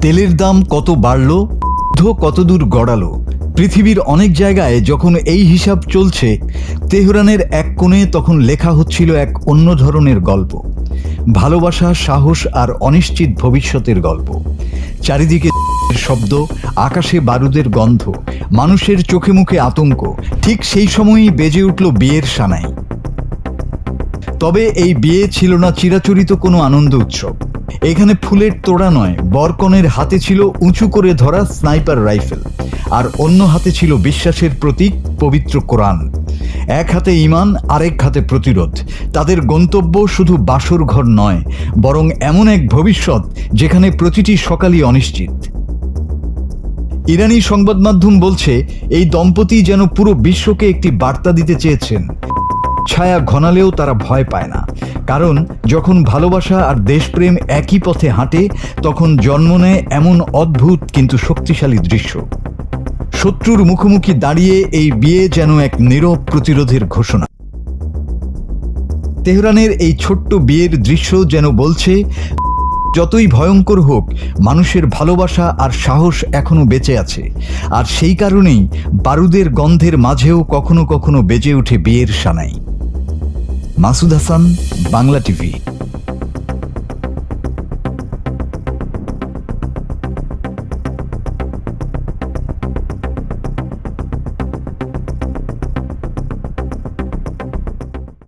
তেলের দাম কত বাড়ল, যুদ্ধ কতদূর গড়ালো, পৃথিবীর অনেক জায়গায় যখন এই হিসাব চলছে, তেহরানের এক কোণে তখন লেখা হচ্ছিল এক অন্য ধরনের গল্প। ভালোবাসা, সাহস আর অনিশ্চিত ভবিষ্যতের গল্প। চারিদিকে শব্দ, আকাশে বারুদের গন্ধ, মানুষের চোখে মুখে আতঙ্ক। ঠিক সেই সময়ই বেজে উঠল বিয়ের সানাই। তবে এই বিয়ে ছিল না চিরাচরিত কোনো আনন্দ উৎসব। এখানে ফুলের তোড়া নয়, বরকনের হাতে ছিল উঁচু করে ধরা স্নাইপার রাইফেল, আর অন্য হাতে ছিল বিশ্বাসের প্রতীক পবিত্র কোরআন। এক হাতে ঈমান, আরেক হাতে প্রতিরোধ। তাদের গন্তব্য শুধু বাসর ঘর নয়, বরং এমন এক ভবিষ্যৎ যেখানে প্রতিটি সকালই অনিশ্চিত। ইরানি সংবাদ মাধ্যম বলছে, এই দম্পতি যেন পুরো বিশ্বকে একটি বার্তা দিতে চেয়েছেন। ছায়া ঘনালেও তারা ভয় পায় না, কারণ যখন ভালোবাসা আর দেশপ্রেম একই পথে হাঁটে, তখন জন্ম নেয় এমন অদ্ভুত কিন্তু শক্তিশালী দৃশ্য। শত্রুর মুখোমুখি দাঁড়িয়ে এই বিয়ে যেন এক নীরব প্রতিরোধের ঘোষণা। তেহরানের এই ছোট্ট বিয়ের দৃশ্য যেন বলছে, যতই ভয়ঙ্কর হোক, মানুষের ভালোবাসা আর সাহস এখনো বেঁচে আছে। আর সেই কারণেই বারুদের গন্ধের মাঝেও কখনো কখনো বেজে ওঠে বিয়ের সানাই। মাসুদ হাসান, বাংলা টিভি।